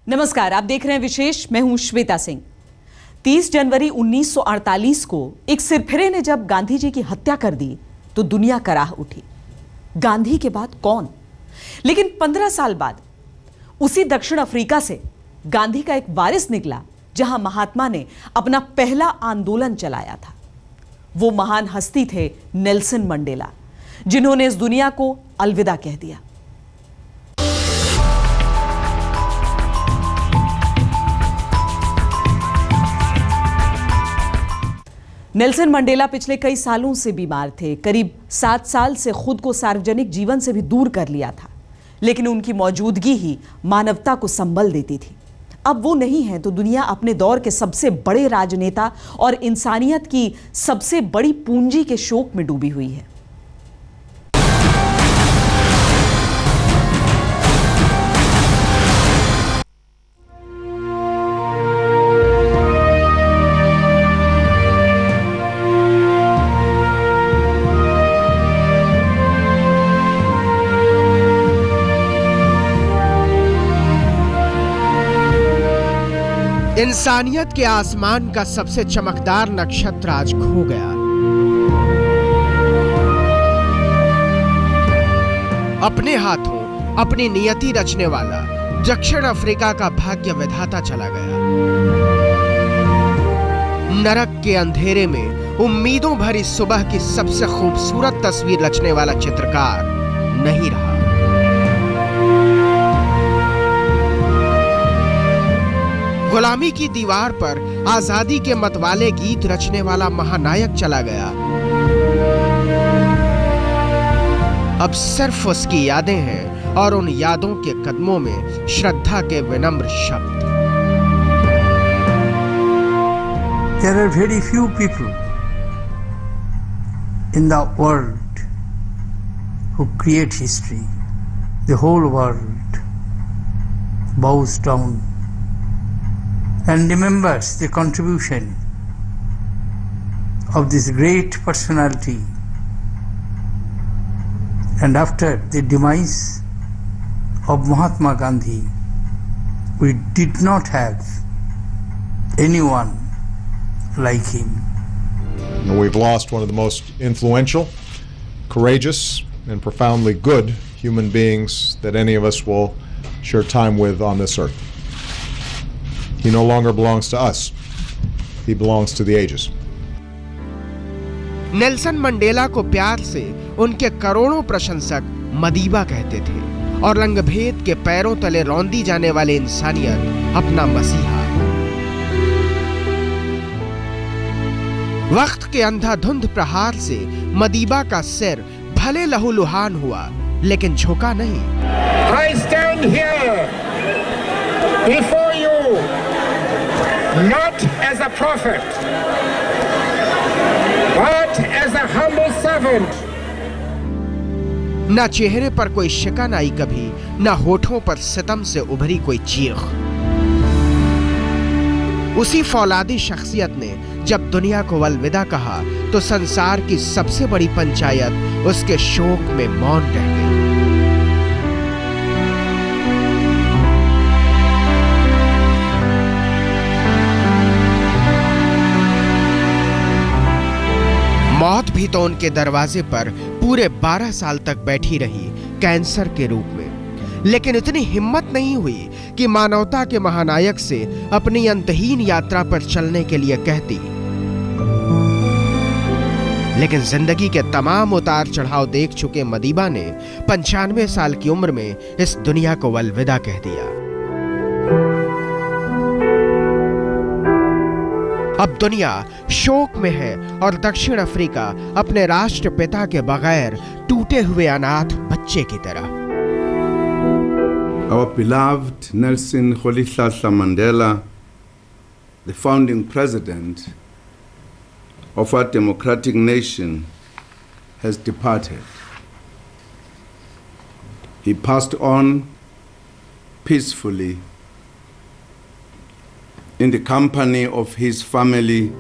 नमस्कार, आप देख रहे हैं विशेष। मैं हूं श्वेता सिंह। 30 जनवरी 1948 को एक सिरफिरे ने जब गांधी जी की हत्या कर दी तो दुनिया कराह उठी। गांधी के बाद कौन? लेकिन 15 साल बाद उसी दक्षिण अफ्रीका से गांधी का एक वारिस निकला, जहां महात्मा ने अपना पहला आंदोलन चलाया था। वो महान हस्ती थे नेल्सन मंडेला, जिन्होंने इस दुनिया को अलविदा कह दिया। नेल्सन मंडेला पिछले कई सालों से बीमार थे। करीब 7 साल से खुद को सार्वजनिक जीवन से भी दूर कर लिया था, लेकिन उनकी मौजूदगी ही मानवता को संबल देती थी। अब वो नहीं है तो दुनिया अपने दौर के सबसे बड़े राजनेता और इंसानियत की सबसे बड़ी पूंजी के शोक में डूबी हुई है। इंसानियत के आसमान का सबसे चमकदार नक्षत्र आज खो गया। अपने हाथों अपनी नियति रचने वाला दक्षिण अफ्रीका का भाग्य विधाता चला गया। नरक के अंधेरे में उम्मीदों भरी सुबह की सबसे खूबसूरत तस्वीर रचने वाला चित्रकार नहीं रहा। गुलामी की दीवार पर आजादी के मतवाले गीत रचने वाला महानायक चला गया। अब सिर्फ उसकी यादें हैं और उन यादों के कदमों में श्रद्धा के विनम्र शब्द। There are very few people in the world who create history. The whole world bows down and remembers the contribution of this great personality. And after the demise of Mahatma Gandhi, we did not have anyone like him. We've lost one of the most influential, courageous, and profoundly good human beings that any of us will share time with on this earth. He no longer belongs to us. He belongs to the ages. Nelson Mandela को प्यार से उनके करोड़ों प्रशंसक Madiba कहते थे और रंगभेद के पैरों तले रौंदी जाने वाले इंसानियत अपना मसीहा। वक्त के अंधाधुंध प्रहार से मदीबा का सिर भले लहूलुहान हुआ, लेकिन झुका नहीं। I stand here before you not as a prophet, but as a humble servant. ना चेहरे पर कोई शिकन आई कभी, ना होठों पर सितम से उभरी कोई चीख। उसी फौलादी शख्सियत ने जब दुनिया को अलविदा कहा तो संसार की सबसे बड़ी पंचायत उसके शोक में मौन रह गई। मौत भी तो उनके दरवाजे पर पूरे 12 साल तक बैठी रही, कैंसर के रूप में। लेकिन इतनी हिम्मत नहीं हुई कि मानवता के महानायक से अपनी अंतहीन यात्रा पर चलने के लिए कहती। लेकिन जिंदगी के तमाम उतार चढ़ाव देख चुके मदीबा ने 95 साल की उम्र में इस दुनिया को अलविदा कह दिया। अब दुनिया शोक में है और दक्षिण अफ्रीका अपने राष्ट्रपिता के बगैर टूटे हुए अनाथ बच्चे की तरह। Our beloved Nelson Rolihlahla Mandela, the founding president of our democratic nation, has departed. He passed on peacefully in the company of his family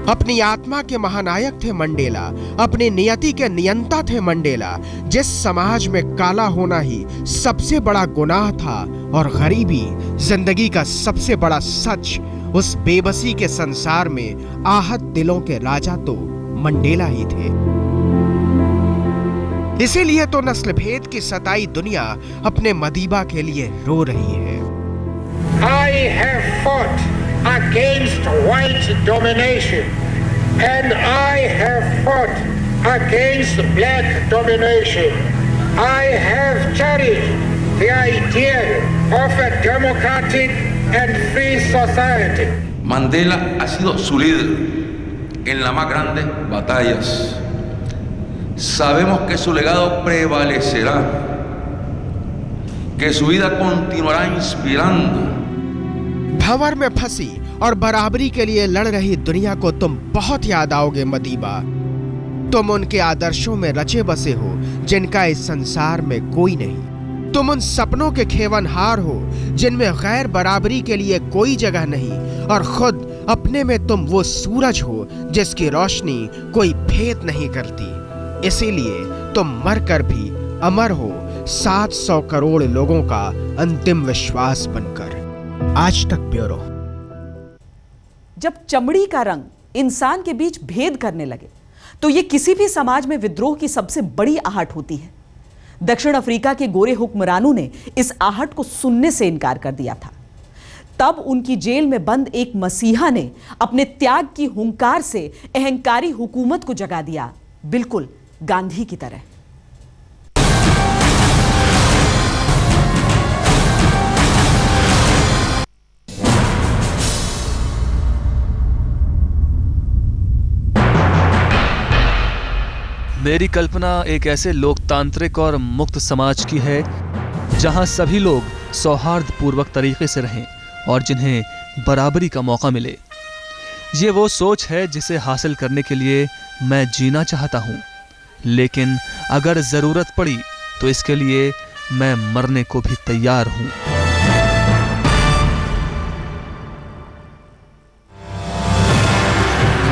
अपनी आत्मा के महानायक थे मंडेला, अपनी नियति के नियंता थे मंडेला। जिस समाज में काला होना ही सबसे बड़ा गुनाह था और गरीबी जिंदगी का सबसे बड़ा सच, उस बेबसी के संसार में आहत दिलों के राजा तो मंडेला ही थे। इसीलिए तो नस्ल भेद की सताई दुनिया अपने मदीबा के लिए रो रही है। I have fought against white domination and I have fought against black domination. I have cherished the ideal of a democratic and free society. Mandela ha sido su líder en las más grandes batallas. Sabemos que su legado prevalecerá, que su vida continuará inspirando. भंवर में फंसी और बराबरी के लिए लड़ रही दुनिया को तुम बहुत याद आओगे मदीबा। तुम उनके आदर्शों में रचे बसे हो जिनका इस संसार में कोई नहीं। तुम उन सपनों के खेवनहार हो जिनमें गैर बराबरी के लिए कोई जगह नहीं, और खुद अपने में तुम वो सूरज हो जिसकी रोशनी कोई भेद नहीं करती। इसीलिए तुम मरकर भी अमर हो 700 करोड़ लोगों का अंतिम विश्वास बनकर। आज तक ब्यूरो। जब चमड़ी का रंग इंसान के बीच भेद करने लगे तो यह किसी भी समाज में विद्रोह की सबसे बड़ी आहट होती है। दक्षिण अफ्रीका के गोरे हुक्मरानों ने इस आहट को सुनने से इनकार कर दिया था। तब उनकी जेल में बंद एक मसीहा ने अपने त्याग की हुंकार से अहंकारी हुकूमत को जगा दिया, बिल्कुल गांधी की तरह। मेरी कल्पना एक ऐसे लोकतांत्रिक और मुक्त समाज की है जहां सभी लोग सौहार्दपूर्वक तरीके से रहें और जिन्हें बराबरी का मौका मिले। ये वो सोच है जिसे हासिल करने के लिए मैं जीना चाहता हूं, लेकिन अगर जरूरत पड़ी तो इसके लिए मैं मरने को भी तैयार हूं।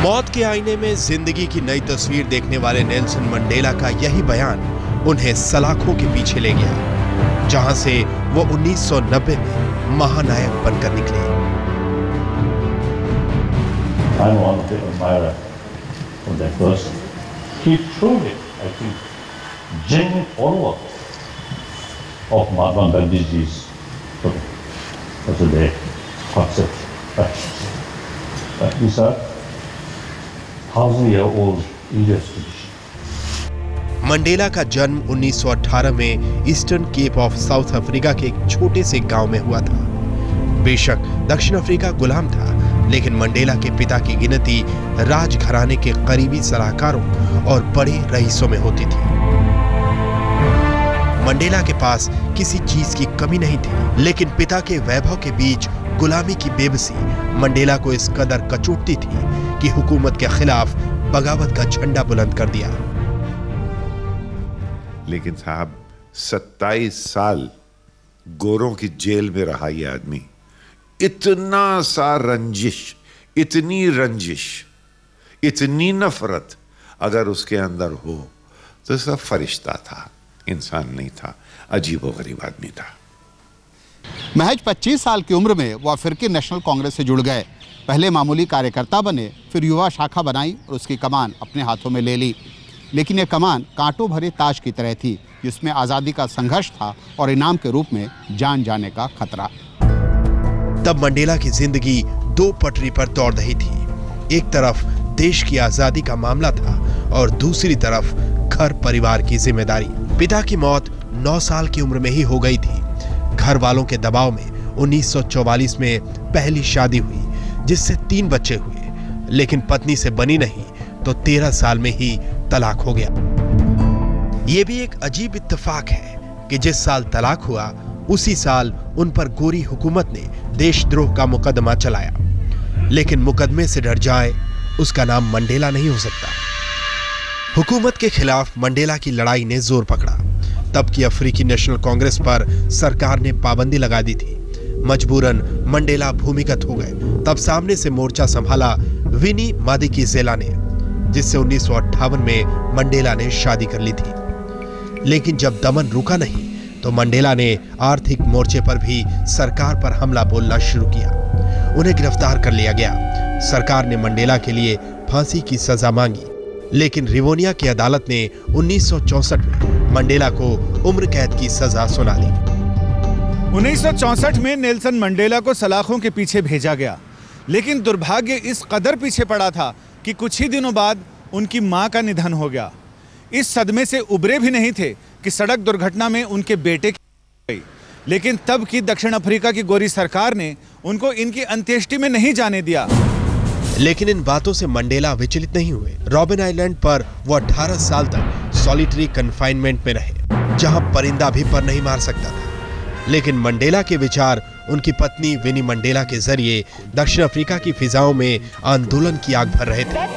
मौत के आईने में जिंदगी की नई तस्वीर देखने वाले नेल्सन मंडेला का यही बयान उन्हें सलाखों के पीछे ले गया, जहां से वो 1990 में महानायक बनकर निकले। I'm one of the admirer of that person. He truly, I think, genuine follower of Mahatma Gandhi's what's the concept. But these are 1000-year-old India's tradition. Mandela का जन्म 1918 में Eastern Cape of south Africa के एक छोटे से गांव में हुआ था। बेशक दक्षिण अफ्रीका गुलाम था, लेकिन मंडेला के पिता की गिनती राजघराने के करीबी सलाहकारों और बड़े रईसों में होती थी। मंडेला के पास किसी चीज की कमी नहीं थी, लेकिन पिता के वैभव के बीच गुलामी की बेबसी मंडेला को इस कदर कचोटती थी कि हुकूमत के खिलाफ बगावत का झंडा बुलंद कर दिया। लेकिन साहब 27 साल गोरों की जेल में रहा ये आदमी, इतना सा रंजिश, इतनी रंजिश, इतनी नफरत अगर उसके अंदर हो तो सब फरिश्ता था, इंसान नहीं था, अजीबोगरीब आदमी था। महज 25 साल की उम्र में वो अफ्रीकी नेशनल कांग्रेस से जुड़ गए। पहले मामूली कार्यकर्ता बने, फिर युवा शाखा बनाई और उसकी कमान अपने हाथों में ले ली। लेकिन ये कमान कांटों भरे ताज की तरह थी, जिसमें आज़ादी का संघर्ष था और इनाम के रूप में जान जाने का खतरा। तब मंडेला की जिंदगी दो पटरी पर दौड़ रही थी। एक तरफ देश की आज़ादी का मामला था और दूसरी तरफ घर परिवार की जिम्मेदारी। पिता की मौत 9 साल की उम्र में ही हो गई थी। घर वालों के दबाव में 1944 में पहली शादी हुई, जिससे 3 बच्चे हुए, लेकिन पत्नी से बनी नहीं तो 13 साल में ही तलाक हो गया। यह भी एक अजीब इत्तेफाक है कि जिस साल तलाक हुआ उसी साल उन पर गोरी हुकूमत ने देशद्रोह का मुकदमा चलाया। लेकिन मुकदमे से डर जाए उसका नाम मंडेला नहीं हो सकता। हुकूमत के खिलाफ मंडेला की लड़ाई ने जोर पकड़ा। तब की अफ्रीकी नेशनल कांग्रेस पर सरकार ने पाबंदी लगा दी थी। मजबूरन मंडेला भूमिगत हो गए। तब सामने से मोर्चा संभाला विनी मादिकिजेला ने, जिससे 1958 में मंडेला ने शादी कर ली थी। लेकिन जब दमन रुका नहीं तो मंडेला ने आर्थिक मोर्चे पर भी सरकार पर हमला बोलना शुरू किया। उन्हें गिरफ्तार कर लिया गया। सरकार ने मंडेला के लिए फांसी की सजा मांगी, लेकिन रिवोनिया की अदालत ने 1964 में मंडेला को उम्र कैद की सजा सुना ली। 1964 में नेल्सन मंडेला को सलाखों के पीछे भेजा गया, लेकिन दुर्भाग्य इस कदर पीछे पड़ा था कि कुछ ही दिनों बाद उनकी मां का निधन हो गया। इस सदमे से उबरे भी नहीं थे कि सड़क दुर्घटना में उनके बेटे की गई। लेकिन तब की दक्षिण अफ्रीका की गोरी सरकार ने उनको इनकी अंत्येष्टि में नहीं जाने दिया। लेकिन इन बातों से मंडेला विचलित नहीं हुए। रॉबिन आइलैंड पर वो 18 साल तक सॉलिटरी कन्फाइनमेंट में रहे, जहां परिंदा भी पर नहीं मार सकता था। लेकिन मंडेला के विचार उनकी पत्नी विनी मंडेला के जरिए दक्षिण अफ्रीका की फिजाओं में आंदोलन की आग भर रहे थे।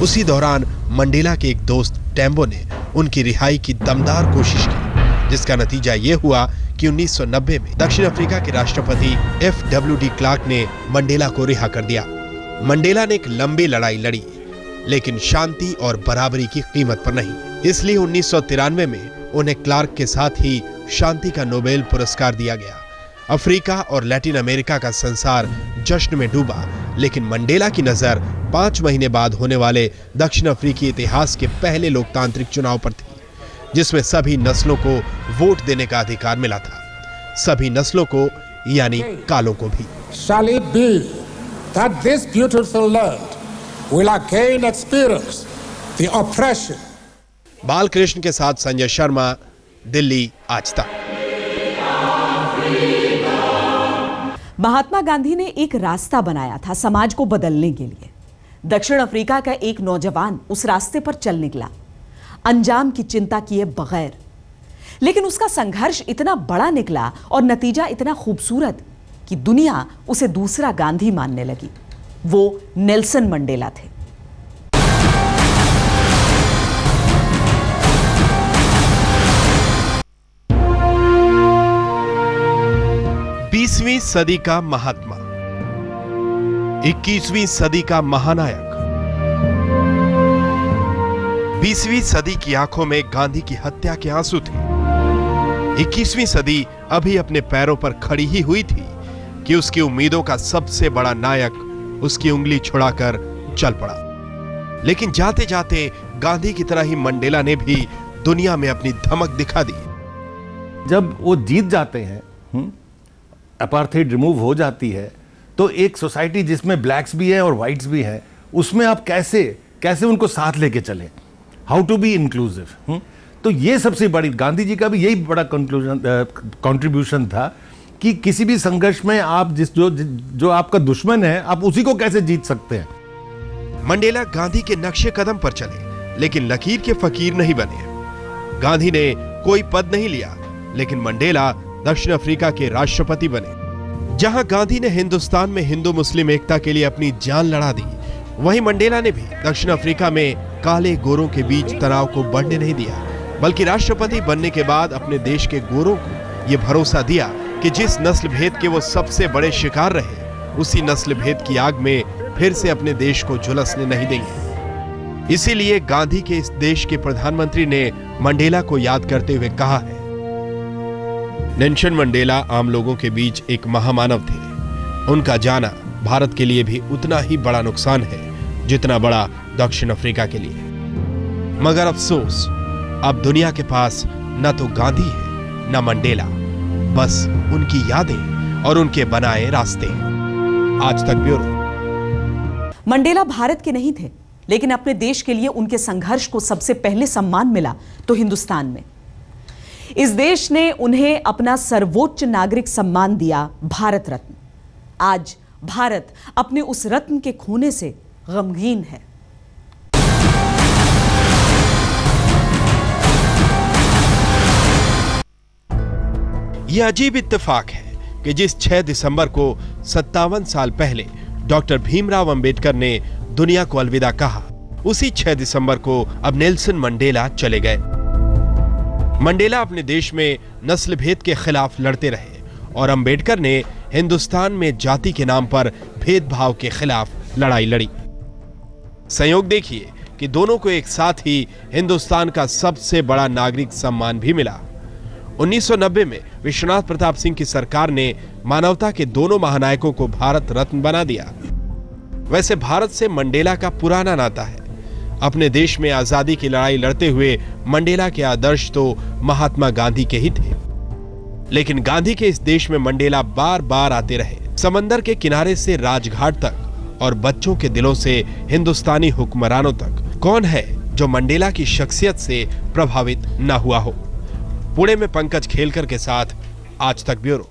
उसी दौरान मंडेला के एक दोस्त टेम्बो ने उनकी रिहाई की दमदार कोशिश की, जिसका नतीजा ये हुआ कि 1990 में दक्षिण अफ्रीका के राष्ट्रपति FWD क्लार्क ने मंडेला को रिहा कर दिया। मंडेला ने एक लंबी लड़ाई लड़ी, लेकिन शांति और बराबरी की कीमत पर नहीं। इसलिए 1993 में उन्हें क्लार्क के साथ ही शांति का नोबेल पुरस्कार दिया गया। अफ्रीका और लैटिन अमेरिका का संसार जश्न में डूबा, लेकिन मंडेला की नजर 5 महीने बाद होने वाले दक्षिण अफ्रीकी इतिहास के पहले लोकतांत्रिक चुनाव पर थी, जिसमें सभी नस्लों को वोट देने का अधिकार मिला था। सभी नस्लों को, यानी कालों को भी। Shall it be that this beautiful land will again experience the oppression? Balkrishna के साथ संजय शर्मा, दिल्ली, आज तक। महात्मा गांधी ने एक रास्ता बनाया था समाज को बदलने के लिए। दक्षिण अफ्रीका का एक नौजवान उस रास्ते पर चल निकला, अंजाम की चिंता किए बगैर। लेकिन उसका संघर्ष इतना बड़ा निकला और नतीजा इतना खूबसूरत कि दुनिया उसे दूसरा गांधी मानने लगी। वो नेल्सन मंडेला थे। बीसवीं सदी का महात्मा, 21वीं सदी का महानायक। 20वीं सदी की आंखों में गांधी की हत्या के आंसू थे। 21वीं सदी अभी अपने पैरों पर खड़ी ही हुई थी कि उसकी उम्मीदों का सबसे बड़ा नायक उसकी उंगली छुड़ाकर चल पड़ा। लेकिन जाते जाते गांधी की तरह ही मंडेला ने भी दुनिया में अपनी धमक दिखा दी। जब वो जीत जाते हैं, अपार्थाइड रिमूव हो जाती है, तो एक सोसाइटी जिसमें ब्लैक्स भी हैं और वाइट्स भी हैं, उसमें आप कैसे उनको साथ लेके चलें, हाउ टू बी इंक्लूसिव। तो ये सबसे बड़ी, गांधी जी का भी यही बड़ा कंट्रीब्यूशन था कि किसी भी संघर्ष में आप जो आपका दुश्मन है, आप उसी को कैसे जीत सकते हैं। मंडेला गांधी के नक्शे कदम पर चले, लेकिन लकीर के फकीर नहीं बने। गांधी ने कोई पद नहीं लिया, लेकिन मंडेला दक्षिण अफ्रीका के राष्ट्रपति बने। जहां गांधी ने हिंदुस्तान में हिंदू मुस्लिम एकता के लिए अपनी जान लड़ा दी, वहीं मंडेला ने भी दक्षिण अफ्रीका में काले गोरों के बीच तनाव को बढ़ने नहीं दिया, बल्कि राष्ट्रपति बनने के बाद अपने देश के गोरों को यह भरोसा दिया कि जिस नस्ल भेद के वो सबसे बड़े शिकार रहे, उसी नस्ल भेद की आग में फिर से अपने देश को झुलसने नहीं देंगे। इसीलिए गांधी के इस देश के प्रधानमंत्री ने मंडेला को याद करते हुए कहा है, नेल्सन मंडेला आम लोगों के बीच एक महामानव थे। उनका जाना भारत के लिए भी उतना ही बड़ा नुकसान है जितना बड़ा दक्षिण अफ्रीका के लिए। मगर अफसोस, अब दुनिया के पास न तो गांधी है न मंडेला, बस उनकी यादें और उनके बनाए रास्ते। आज तक ब्यूरो। मंडेला भारत के नहीं थे, लेकिन अपने देश के लिए उनके संघर्ष को सबसे पहले सम्मान मिला तो हिंदुस्तान में। इस देश ने उन्हें अपना सर्वोच्च नागरिक सम्मान दिया, भारत रत्न। आज भारत अपने उस रत्न के खोने से गमगीन है। यह अजीब इत्तेफाक है कि जिस 6 दिसंबर को 57 साल पहले डॉक्टर भीमराव अंबेडकर ने दुनिया को अलविदा कहा, उसी 6 दिसंबर को अब नेल्सन मंडेला चले गए। मंडेला अपने देश में नस्ल भेद के खिलाफ लड़ते रहे और अंबेडकर ने हिंदुस्तान में जाति के नाम पर भेदभाव के खिलाफ लड़ाई लड़ी। संयोग देखिए कि दोनों को एक साथ ही हिंदुस्तान का सबसे बड़ा नागरिक सम्मान भी मिला। 1990 में विश्वनाथ प्रताप सिंह की सरकार ने मानवता के दोनों महानायकों को भारत रत्न बना दिया। वैसे भारत से मंडेला का पुराना नाता है। अपने देश में आजादी की लड़ाई लड़ते हुए मंडेला के आदर्श तो महात्मा गांधी के ही थे, लेकिन गांधी के इस देश में मंडेला बार बार आते रहे। समंदर के किनारे से राजघाट तक और बच्चों के दिलों से हिंदुस्तानी हुक्मरानों तक कौन है जो मंडेला की शख्सियत से प्रभावित न हुआ हो। पुणे में पंकज खेलकर के साथ आज तक ब्यूरो।